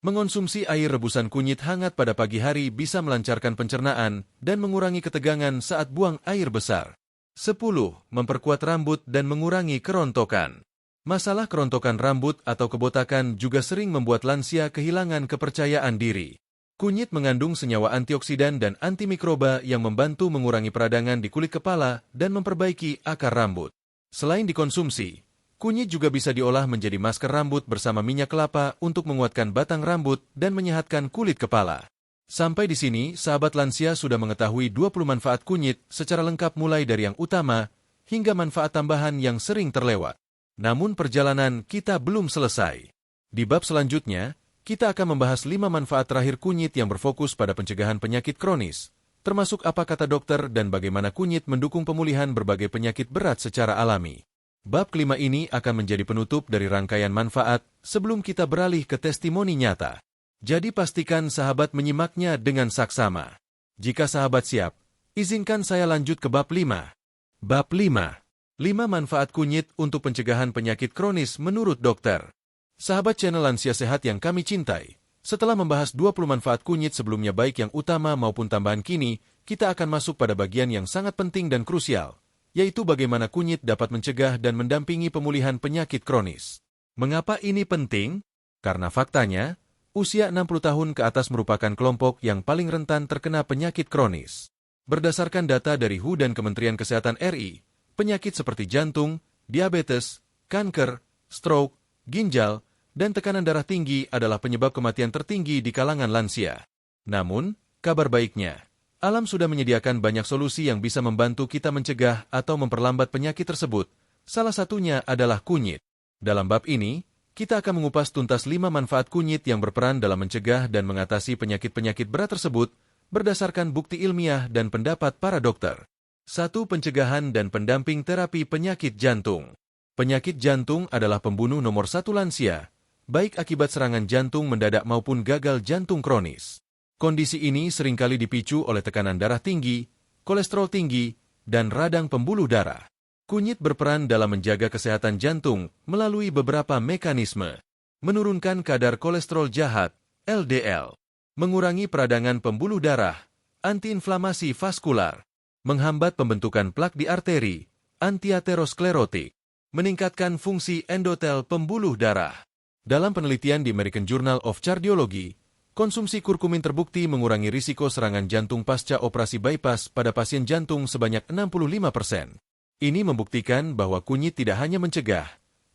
Mengonsumsi air rebusan kunyit hangat pada pagi hari bisa melancarkan pencernaan dan mengurangi ketegangan saat buang air besar. 10. Memperkuat rambut dan mengurangi kerontokan. Masalah kerontokan rambut atau kebotakan juga sering membuat lansia kehilangan kepercayaan diri. Kunyit mengandung senyawa antioksidan dan antimikroba yang membantu mengurangi peradangan di kulit kepala dan memperbaiki akar rambut. Selain dikonsumsi, kunyit juga bisa diolah menjadi masker rambut bersama minyak kelapa untuk menguatkan batang rambut dan menyehatkan kulit kepala. Sampai di sini, sahabat lansia sudah mengetahui 20 manfaat kunyit secara lengkap mulai dari yang utama hingga manfaat tambahan yang sering terlewat. Namun perjalanan kita belum selesai. Di bab selanjutnya, kita akan membahas 5 manfaat terakhir kunyit yang berfokus pada pencegahan penyakit kronis, termasuk apa kata dokter dan bagaimana kunyit mendukung pemulihan berbagai penyakit berat secara alami. Bab kelima ini akan menjadi penutup dari rangkaian manfaat sebelum kita beralih ke testimoni nyata. Jadi pastikan sahabat menyimaknya dengan saksama. Jika sahabat siap, izinkan saya lanjut ke bab 5. Bab 5. 5 manfaat kunyit untuk pencegahan penyakit kronis menurut dokter. Sahabat channel Lansia Sehat yang kami cintai, setelah membahas 20 manfaat kunyit sebelumnya baik yang utama maupun tambahan kini, kita akan masuk pada bagian yang sangat penting dan krusial, yaitu bagaimana kunyit dapat mencegah dan mendampingi pemulihan penyakit kronis. Mengapa ini penting? Karena faktanya, usia 60 tahun ke atas merupakan kelompok yang paling rentan terkena penyakit kronis. Berdasarkan data dari WHO dan Kementerian Kesehatan RI, penyakit seperti jantung, diabetes, kanker, stroke, ginjal, dan tekanan darah tinggi adalah penyebab kematian tertinggi di kalangan lansia. Namun, kabar baiknya, alam sudah menyediakan banyak solusi yang bisa membantu kita mencegah atau memperlambat penyakit tersebut. Salah satunya adalah kunyit. Dalam bab ini, kita akan mengupas tuntas 5 manfaat kunyit yang berperan dalam mencegah dan mengatasi penyakit-penyakit berat tersebut berdasarkan bukti ilmiah dan pendapat para dokter. 1. Pencegahan dan pendamping terapi penyakit jantung. Penyakit jantung adalah pembunuh nomor 1 lansia, baik akibat serangan jantung mendadak maupun gagal jantung kronis. Kondisi ini seringkali dipicu oleh tekanan darah tinggi, kolesterol tinggi, dan radang pembuluh darah. Kunyit berperan dalam menjaga kesehatan jantung melalui beberapa mekanisme. Menurunkan kadar kolesterol jahat, LDL. Mengurangi peradangan pembuluh darah, antiinflamasi vaskular. Menghambat pembentukan plak di arteri, antiaterosklerotik. Meningkatkan fungsi endotel pembuluh darah. Dalam penelitian di American Journal of Cardiology, konsumsi kurkumin terbukti mengurangi risiko serangan jantung pasca operasi bypass pada pasien jantung sebanyak 65%. Ini membuktikan bahwa kunyit tidak hanya mencegah,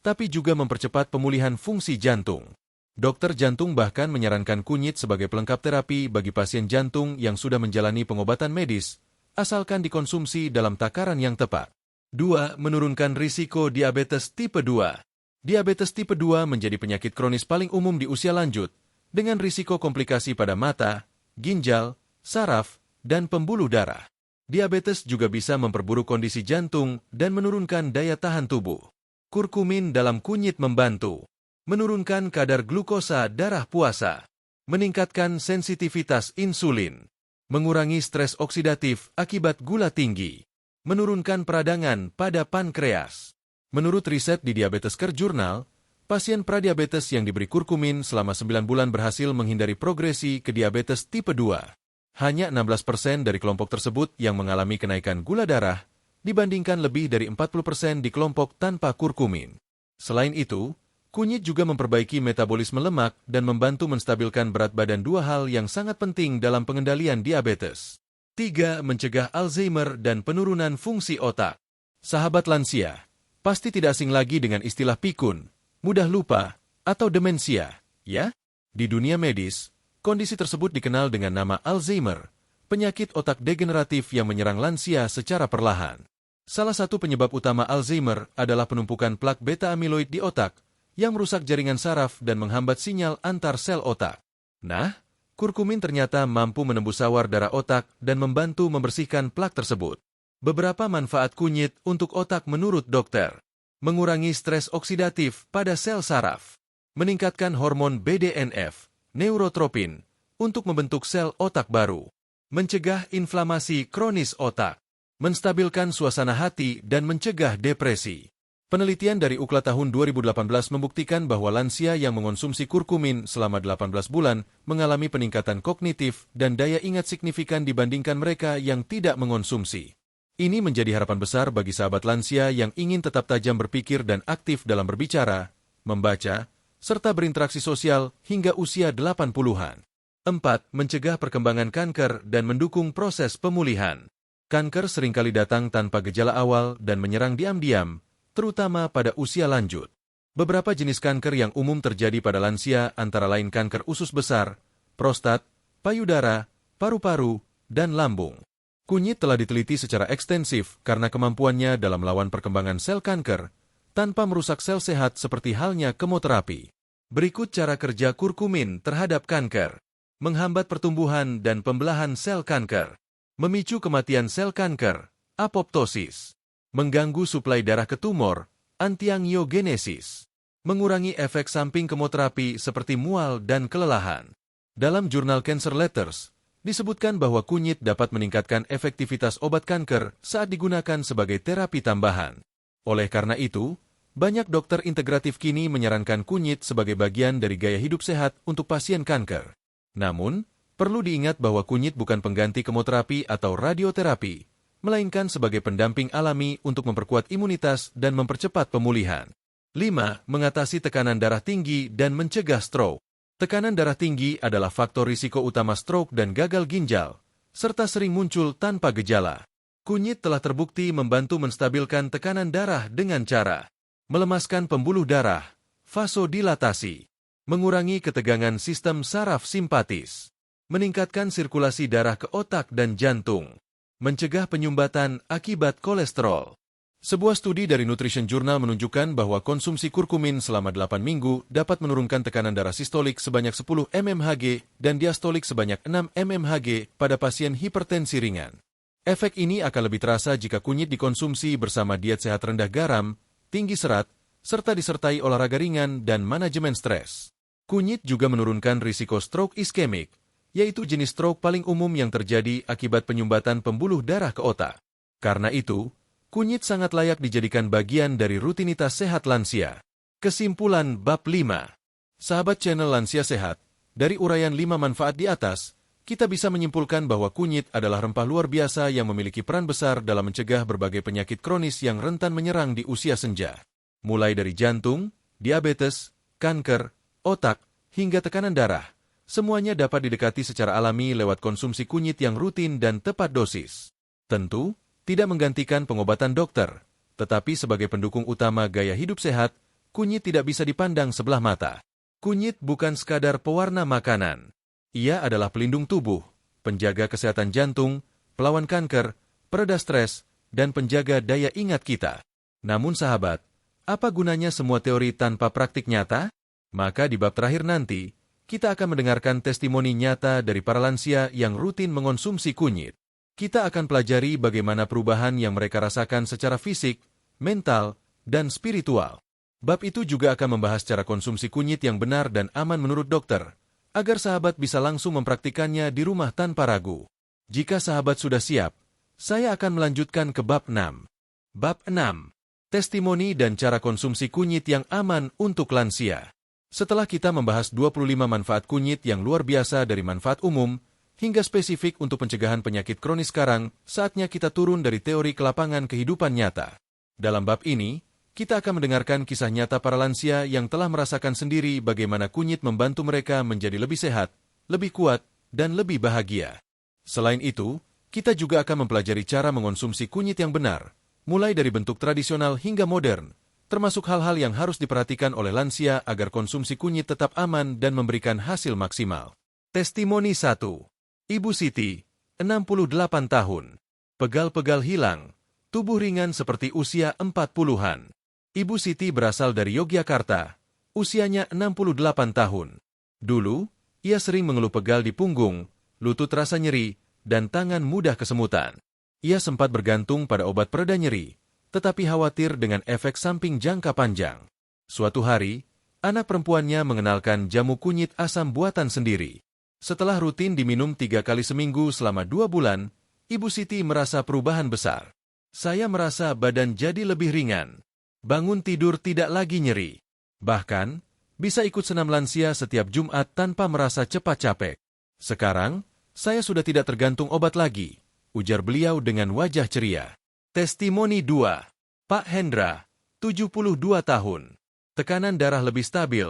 tapi juga mempercepat pemulihan fungsi jantung. Dokter jantung bahkan menyarankan kunyit sebagai pelengkap terapi bagi pasien jantung yang sudah menjalani pengobatan medis, asalkan dikonsumsi dalam takaran yang tepat. 2. Menurunkan risiko diabetes tipe 2. Diabetes tipe 2 menjadi penyakit kronis paling umum di usia lanjut, dengan risiko komplikasi pada mata, ginjal, saraf, dan pembuluh darah. Diabetes juga bisa memperburuk kondisi jantung dan menurunkan daya tahan tubuh. Kurkumin dalam kunyit membantu menurunkan kadar glukosa darah puasa, meningkatkan sensitivitas insulin, mengurangi stres oksidatif akibat gula tinggi, menurunkan peradangan pada pankreas. Menurut riset di Diabetes Care Journal, pasien pradiabetes yang diberi kurkumin selama 9 bulan berhasil menghindari progresi ke diabetes tipe 2. Hanya 16% dari kelompok tersebut yang mengalami kenaikan gula darah, dibandingkan lebih dari 40% di kelompok tanpa kurkumin. Selain itu, kunyit juga memperbaiki metabolisme lemak dan membantu menstabilkan berat badan, 2 hal yang sangat penting dalam pengendalian diabetes. 3. Mencegah Alzheimer dan penurunan fungsi otak. Sahabat lansia, pasti tidak asing lagi dengan istilah pikun, mudah lupa, atau demensia, ya? Di dunia medis, kondisi tersebut dikenal dengan nama Alzheimer, penyakit otak degeneratif yang menyerang lansia secara perlahan. Salah satu penyebab utama Alzheimer adalah penumpukan plak beta-amiloid di otak, yang merusak jaringan saraf dan menghambat sinyal antar sel otak. Nah, kurkumin ternyata mampu menembus sawar darah otak dan membantu membersihkan plak tersebut. Beberapa manfaat kunyit untuk otak menurut dokter. Mengurangi stres oksidatif pada sel saraf. Meningkatkan hormon BDNF, neurotropin, untuk membentuk sel otak baru. Mencegah inflamasi kronis otak. Menstabilkan suasana hati dan mencegah depresi. Penelitian dari UCLA tahun 2018 membuktikan bahwa lansia yang mengonsumsi kurkumin selama 18 bulan mengalami peningkatan kognitif dan daya ingat signifikan dibandingkan mereka yang tidak mengonsumsi. Ini menjadi harapan besar bagi sahabat lansia yang ingin tetap tajam berpikir dan aktif dalam berbicara, membaca, serta berinteraksi sosial hingga usia 80-an. 4. Mencegah perkembangan kanker dan mendukung proses pemulihan. Kanker seringkali datang tanpa gejala awal dan menyerang diam-diam, terutama pada usia lanjut. Beberapa jenis kanker yang umum terjadi pada lansia antara lain kanker usus besar, prostat, payudara, paru-paru, dan lambung. Kunyit telah diteliti secara ekstensif karena kemampuannya dalam melawan perkembangan sel kanker tanpa merusak sel sehat seperti halnya kemoterapi. Berikut cara kerja kurkumin terhadap kanker. Menghambat pertumbuhan dan pembelahan sel kanker. Memicu kematian sel kanker, apoptosis. Mengganggu suplai darah ke tumor, antiangiogenesis. Mengurangi efek samping kemoterapi seperti mual dan kelelahan. Dalam jurnal Cancer Letters, disebutkan bahwa kunyit dapat meningkatkan efektivitas obat kanker saat digunakan sebagai terapi tambahan. Oleh karena itu, banyak dokter integratif kini menyarankan kunyit sebagai bagian dari gaya hidup sehat untuk pasien kanker. Namun, perlu diingat bahwa kunyit bukan pengganti kemoterapi atau radioterapi, melainkan sebagai pendamping alami untuk memperkuat imunitas dan mempercepat pemulihan. 5. Mengatasi tekanan darah tinggi dan mencegah stroke. Tekanan darah tinggi adalah faktor risiko utama stroke dan gagal ginjal, serta sering muncul tanpa gejala. Kunyit telah terbukti membantu menstabilkan tekanan darah dengan cara melemaskan pembuluh darah, vasodilatasi, mengurangi ketegangan sistem saraf simpatis, meningkatkan sirkulasi darah ke otak dan jantung, mencegah penyumbatan akibat kolesterol. Sebuah studi dari Nutrition Journal menunjukkan bahwa konsumsi kurkumin selama 8 minggu dapat menurunkan tekanan darah sistolik sebanyak 10 mmHg dan diastolik sebanyak 6 mmHg pada pasien hipertensi ringan. Efek ini akan lebih terasa jika kunyit dikonsumsi bersama diet sehat rendah garam, tinggi serat, serta disertai olahraga ringan dan manajemen stres. Kunyit juga menurunkan risiko stroke iskemik, yaitu jenis stroke paling umum yang terjadi akibat penyumbatan pembuluh darah ke otak. Karena itu, kunyit sangat layak dijadikan bagian dari rutinitas sehat lansia. Kesimpulan bab 5. Sahabat channel Lansia Sehat, dari uraian 5 manfaat di atas, kita bisa menyimpulkan bahwa kunyit adalah rempah luar biasa yang memiliki peran besar dalam mencegah berbagai penyakit kronis yang rentan menyerang di usia senja. Mulai dari jantung, diabetes, kanker, otak, hingga tekanan darah, semuanya dapat didekati secara alami lewat konsumsi kunyit yang rutin dan tepat dosis. Tentu, tidak menggantikan pengobatan dokter, tetapi sebagai pendukung utama gaya hidup sehat, kunyit tidak bisa dipandang sebelah mata. Kunyit bukan sekadar pewarna makanan. Ia adalah pelindung tubuh, penjaga kesehatan jantung, pelawan kanker, pereda stres, dan penjaga daya ingat kita. Namun sahabat, apa gunanya semua teori tanpa praktik nyata? Maka di bab terakhir nanti, kita akan mendengarkan testimoni nyata dari para lansia yang rutin mengonsumsi kunyit. Kita akan pelajari bagaimana perubahan yang mereka rasakan secara fisik, mental, dan spiritual. Bab itu juga akan membahas cara konsumsi kunyit yang benar dan aman menurut dokter, agar sahabat bisa langsung mempraktikannya di rumah tanpa ragu. Jika sahabat sudah siap, saya akan melanjutkan ke bab 6. Bab 6. Testimoni dan cara konsumsi kunyit yang aman untuk lansia. Setelah kita membahas 25 manfaat kunyit yang luar biasa dari manfaat umum, hingga spesifik untuk pencegahan penyakit kronis sekarang, saatnya kita turun dari teori ke lapangan kehidupan nyata. Dalam bab ini, kita akan mendengarkan kisah nyata para lansia yang telah merasakan sendiri bagaimana kunyit membantu mereka menjadi lebih sehat, lebih kuat, dan lebih bahagia. Selain itu, kita juga akan mempelajari cara mengonsumsi kunyit yang benar, mulai dari bentuk tradisional hingga modern, termasuk hal-hal yang harus diperhatikan oleh lansia agar konsumsi kunyit tetap aman dan memberikan hasil maksimal. Testimoni 1. Ibu Siti, 68 tahun. Pegal-pegal hilang, tubuh ringan seperti usia 40-an. Ibu Siti berasal dari Yogyakarta, usianya 68 tahun. Dulu, ia sering mengeluh pegal di punggung, lutut rasa nyeri, dan tangan mudah kesemutan. Ia sempat bergantung pada obat pereda nyeri, tetapi khawatir dengan efek samping jangka panjang. Suatu hari, anak perempuannya mengenalkan jamu kunyit asam buatan sendiri. Setelah rutin diminum 3 kali seminggu selama 2 bulan, Ibu Siti merasa perubahan besar. Saya merasa badan jadi lebih ringan. Bangun tidur tidak lagi nyeri. Bahkan, bisa ikut senam lansia setiap Jumat tanpa merasa cepat capek. Sekarang, saya sudah tidak tergantung obat lagi, ujar beliau dengan wajah ceria. Testimoni 2. Pak Hendra, 72 tahun. Tekanan darah lebih stabil,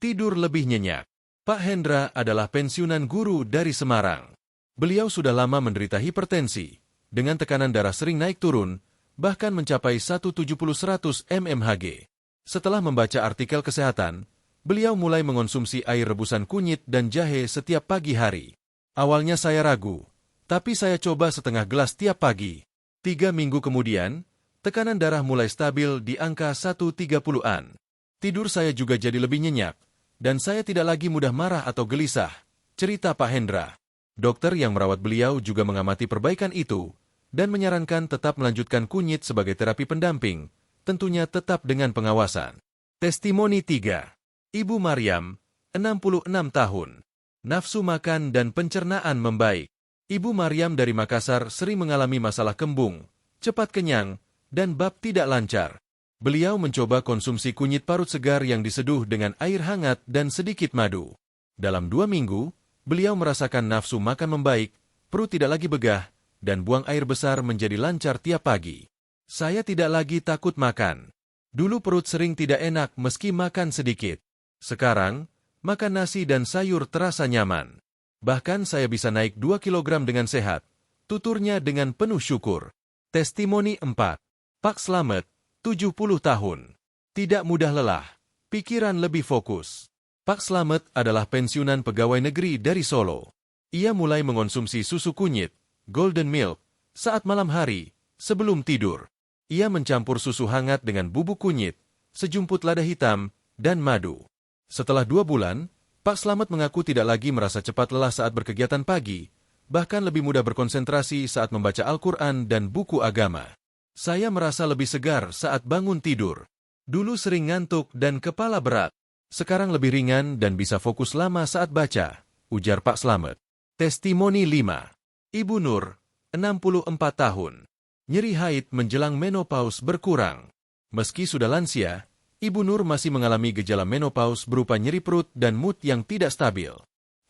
tidur lebih nyenyak. Pak Hendra adalah pensiunan guru dari Semarang. Beliau sudah lama menderita hipertensi, dengan tekanan darah sering naik turun, bahkan mencapai 170/100 mmHg. Setelah membaca artikel kesehatan, beliau mulai mengonsumsi air rebusan kunyit dan jahe setiap pagi hari. Awalnya saya ragu, Tapi saya coba setengah gelas tiap pagi. 3 minggu kemudian, tekanan darah mulai stabil di angka 130-an. Tidur saya juga jadi lebih nyenyak, dan saya tidak lagi mudah marah atau gelisah, cerita Pak Hendra. Dokter yang merawat beliau juga mengamati perbaikan itu, dan menyarankan tetap melanjutkan kunyit sebagai terapi pendamping, tentunya tetap dengan pengawasan. Testimoni 3. Ibu Maryam, 66 tahun. Nafsu makan dan pencernaan membaik. Ibu Maryam dari Makassar sering mengalami masalah kembung, cepat kenyang, dan bab tidak lancar. Beliau mencoba konsumsi kunyit parut segar yang diseduh dengan air hangat dan sedikit madu. Dalam 2 minggu, beliau merasakan nafsu makan membaik, perut tidak lagi begah, dan buang air besar menjadi lancar tiap pagi. Saya tidak lagi takut makan. Dulu perut sering tidak enak meski makan sedikit. Sekarang, makan nasi dan sayur terasa nyaman. Bahkan saya bisa naik 2 kilogram dengan sehat, tuturnya dengan penuh syukur. Testimoni 4. Pak Slamet, 70 tahun. Tidak mudah lelah, pikiran lebih fokus. Pak Slamet adalah pensiunan pegawai negeri dari Solo. Ia mulai mengonsumsi susu kunyit, golden milk, saat malam hari, sebelum tidur. Ia mencampur susu hangat dengan bubuk kunyit, sejumput lada hitam, dan madu. Setelah 2 bulan, Pak Slamet mengaku tidak lagi merasa cepat lelah saat berkegiatan pagi, bahkan lebih mudah berkonsentrasi saat membaca Al-Quran dan buku agama. Saya merasa lebih segar saat bangun tidur. Dulu sering ngantuk dan kepala berat. Sekarang lebih ringan dan bisa fokus lama saat baca, ujar Pak Slamet. Testimoni 5. Ibu Nur, 64 tahun. Nyeri haid menjelang menopause berkurang. Meski sudah lansia, Ibu Nur masih mengalami gejala menopause berupa nyeri perut dan mood yang tidak stabil.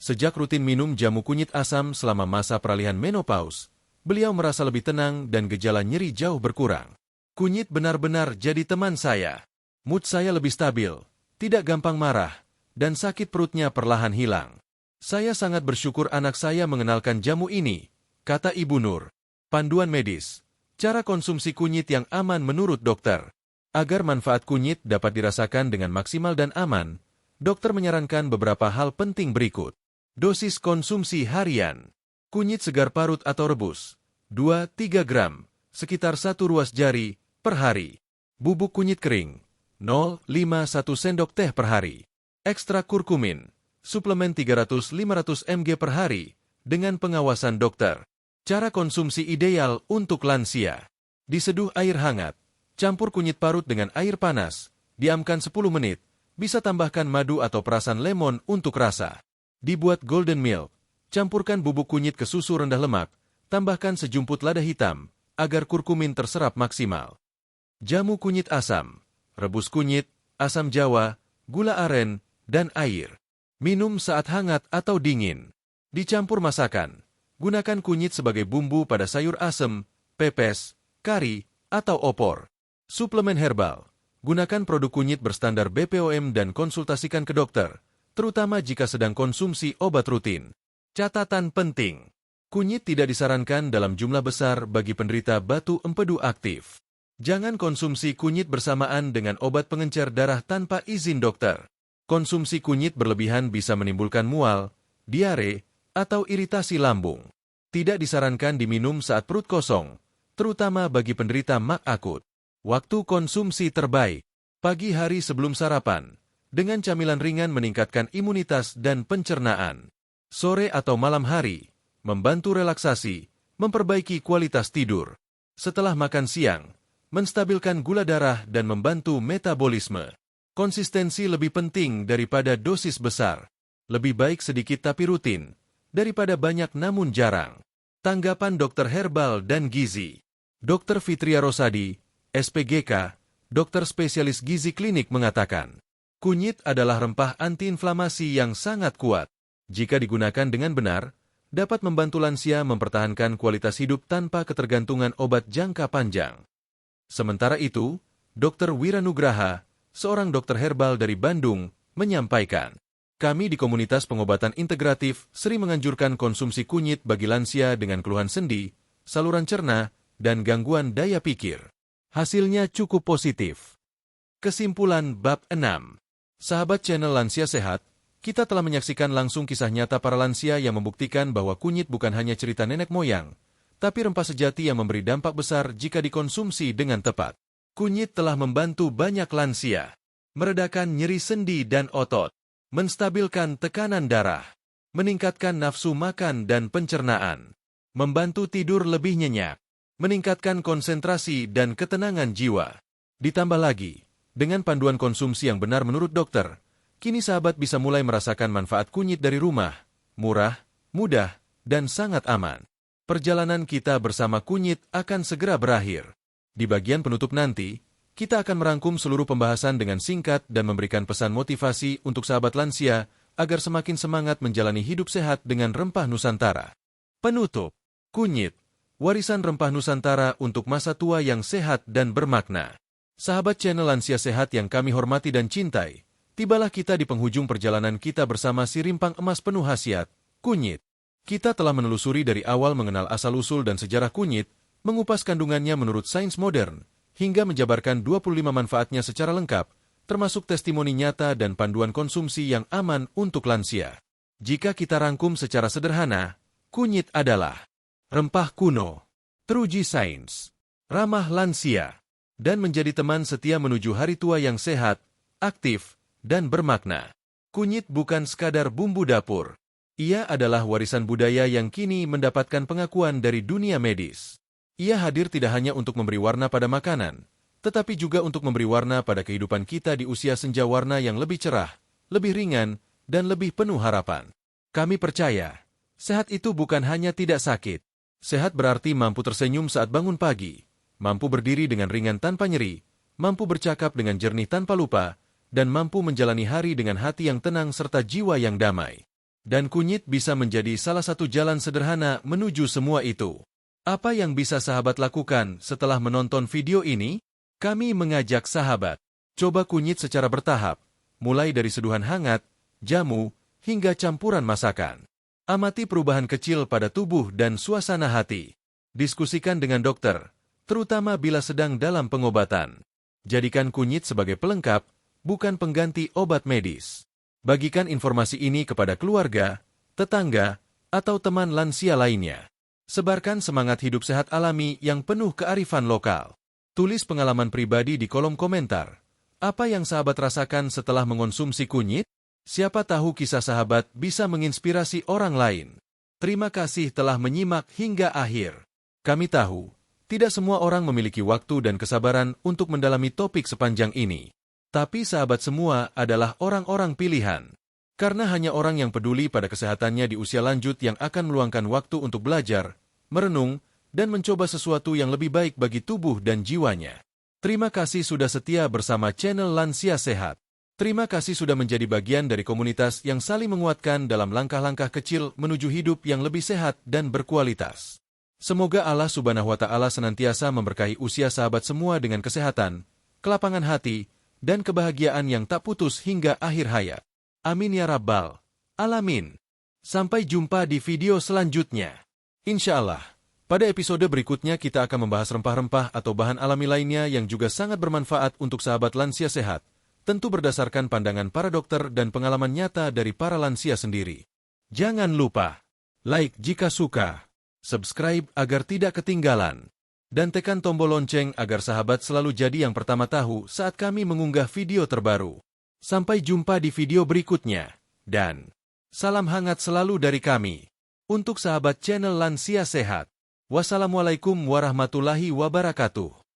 Sejak rutin minum jamu kunyit asam selama masa peralihan menopause, beliau merasa lebih tenang dan gejala nyeri jauh berkurang. Kunyit benar-benar jadi teman saya. Mood saya lebih stabil, tidak gampang marah, dan sakit perutnya perlahan hilang. Saya sangat bersyukur anak saya mengenalkan jamu ini, kata Ibu Nur. Panduan medis. Cara konsumsi kunyit yang aman menurut dokter. Agar manfaat kunyit dapat dirasakan dengan maksimal dan aman, dokter menyarankan beberapa hal penting berikut. Dosis konsumsi harian. Kunyit segar parut atau rebus, 2-3 gram, sekitar 1 ruas jari, per hari. Bubuk kunyit kering, 0,51 sendok teh per hari. Ekstra kurkumin, suplemen 300-500 mg per hari, dengan pengawasan dokter. Cara konsumsi ideal untuk lansia. Diseduh air hangat, campur kunyit parut dengan air panas, diamkan 10 menit, bisa tambahkan madu atau perasan lemon untuk rasa. Dibuat golden milk, campurkan bubuk kunyit ke susu rendah lemak, tambahkan sejumput lada hitam, agar kurkumin terserap maksimal. Jamu kunyit asam, rebus kunyit, asam jawa, gula aren, dan air. Minum saat hangat atau dingin. Dicampur masakan. Gunakan kunyit sebagai bumbu pada sayur asem, pepes, kari, atau opor. Suplemen herbal. Gunakan produk kunyit berstandar BPOM dan konsultasikan ke dokter, terutama jika sedang konsumsi obat rutin. Catatan penting. Kunyit tidak disarankan dalam jumlah besar bagi penderita batu empedu aktif. Jangan konsumsi kunyit bersamaan dengan obat pengencer darah tanpa izin dokter. Konsumsi kunyit berlebihan bisa menimbulkan mual, diare, atau iritasi lambung. Tidak disarankan diminum saat perut kosong, terutama bagi penderita MAG akut. Waktu konsumsi terbaik. Pagi hari sebelum sarapan, dengan camilan ringan meningkatkan imunitas dan pencernaan. Sore atau malam hari, membantu relaksasi, memperbaiki kualitas tidur. Setelah makan siang, menstabilkan gula darah dan membantu metabolisme. Konsistensi lebih penting daripada dosis besar. Lebih baik sedikit tapi rutin, daripada banyak namun jarang. Tanggapan dokter herbal dan gizi. Dr. Fitria Rosadi, SPGK, dokter spesialis gizi klinik mengatakan, kunyit adalah rempah antiinflamasi yang sangat kuat. Jika digunakan dengan benar, dapat membantu lansia mempertahankan kualitas hidup tanpa ketergantungan obat jangka panjang. Sementara itu, Dr. Wiranugraha, seorang dokter herbal dari Bandung, menyampaikan, kami di komunitas pengobatan integratif sering menganjurkan konsumsi kunyit bagi lansia dengan keluhan sendi, saluran cerna, dan gangguan daya pikir. Hasilnya cukup positif. Kesimpulan bab 6. Sahabat channel Lansia Sehat, Kita telah menyaksikan langsung kisah nyata para lansia yang membuktikan bahwa kunyit bukan hanya cerita nenek moyang, tapi rempah sejati yang memberi dampak besar jika dikonsumsi dengan tepat. Kunyit telah membantu banyak lansia, meredakan nyeri sendi dan otot, menstabilkan tekanan darah, meningkatkan nafsu makan dan pencernaan, membantu tidur lebih nyenyak, meningkatkan konsentrasi dan ketenangan jiwa. Ditambah lagi, dengan panduan konsumsi yang benar menurut dokter, kini sahabat bisa mulai merasakan manfaat kunyit dari rumah, murah, mudah, dan sangat aman. Perjalanan kita bersama kunyit akan segera berakhir. Di bagian penutup nanti, kita akan merangkum seluruh pembahasan dengan singkat dan memberikan pesan motivasi untuk sahabat lansia agar semakin semangat menjalani hidup sehat dengan rempah Nusantara. Penutup, kunyit, warisan rempah Nusantara untuk masa tua yang sehat dan bermakna. Sahabat channel Lansia Sehat yang kami hormati dan cintai, tibalah kita di penghujung perjalanan kita bersama si rimpang emas penuh khasiat, kunyit. Kita telah menelusuri dari awal mengenal asal-usul dan sejarah kunyit, mengupas kandungannya menurut sains modern, hingga menjabarkan 25 manfaatnya secara lengkap, termasuk testimoni nyata dan panduan konsumsi yang aman untuk lansia. Jika kita rangkum secara sederhana, kunyit adalah rempah kuno, teruji sains, ramah lansia, dan menjadi teman setia menuju hari tua yang sehat, aktif, dan bermakna. Kunyit bukan sekadar bumbu dapur. Ia adalah warisan budaya yang kini mendapatkan pengakuan dari dunia medis. Ia hadir tidak hanya untuk memberi warna pada makanan, tetapi juga untuk memberi warna pada kehidupan kita di usia senja, warna yang lebih cerah, lebih ringan, dan lebih penuh harapan. Kami percaya, sehat itu bukan hanya tidak sakit. Sehat berarti mampu tersenyum saat bangun pagi, mampu berdiri dengan ringan tanpa nyeri, mampu bercakap dengan jernih tanpa lupa, dan mampu menjalani hari dengan hati yang tenang serta jiwa yang damai. Dan kunyit bisa menjadi salah satu jalan sederhana menuju semua itu. Apa yang bisa sahabat lakukan setelah menonton video ini? Kami mengajak sahabat, coba kunyit secara bertahap, mulai dari seduhan hangat, jamu, hingga campuran masakan. Amati perubahan kecil pada tubuh dan suasana hati. Diskusikan dengan dokter, terutama bila sedang dalam pengobatan. Jadikan kunyit sebagai pelengkap, bukan pengganti obat medis. Bagikan informasi ini kepada keluarga, tetangga, atau teman lansia lainnya. Sebarkan semangat hidup sehat alami yang penuh kearifan lokal. Tulis pengalaman pribadi di kolom komentar. Apa yang sahabat rasakan setelah mengonsumsi kunyit? Siapa tahu kisah sahabat bisa menginspirasi orang lain. Terima kasih telah menyimak hingga akhir. Kami tahu, tidak semua orang memiliki waktu dan kesabaran untuk mendalami topik sepanjang ini. Tapi sahabat semua adalah orang-orang pilihan. Karena hanya orang yang peduli pada kesehatannya di usia lanjut yang akan meluangkan waktu untuk belajar, merenung, dan mencoba sesuatu yang lebih baik bagi tubuh dan jiwanya. Terima kasih sudah setia bersama channel Lansia Sehat. Terima kasih sudah menjadi bagian dari komunitas yang saling menguatkan dalam langkah-langkah kecil menuju hidup yang lebih sehat dan berkualitas. Semoga Allah Subhanahu wa Ta'ala senantiasa memberkahi usia sahabat semua dengan kesehatan, kelapangan hati, dan kebahagiaan yang tak putus hingga akhir hayat. Amin ya Rabbal Alamin. Sampai jumpa di video selanjutnya. Insya Allah, pada episode berikutnya kita akan membahas rempah-rempah atau bahan alami lainnya yang juga sangat bermanfaat untuk sahabat lansia sehat, tentu berdasarkan pandangan para dokter dan pengalaman nyata dari para lansia sendiri. Jangan lupa, like jika suka, subscribe agar tidak ketinggalan, dan tekan tombol lonceng agar sahabat selalu jadi yang pertama tahu saat kami mengunggah video terbaru. Sampai jumpa di video berikutnya, dan salam hangat selalu dari kami. Untuk sahabat channel Lansia Sehat, wassalamualaikum warahmatullahi wabarakatuh.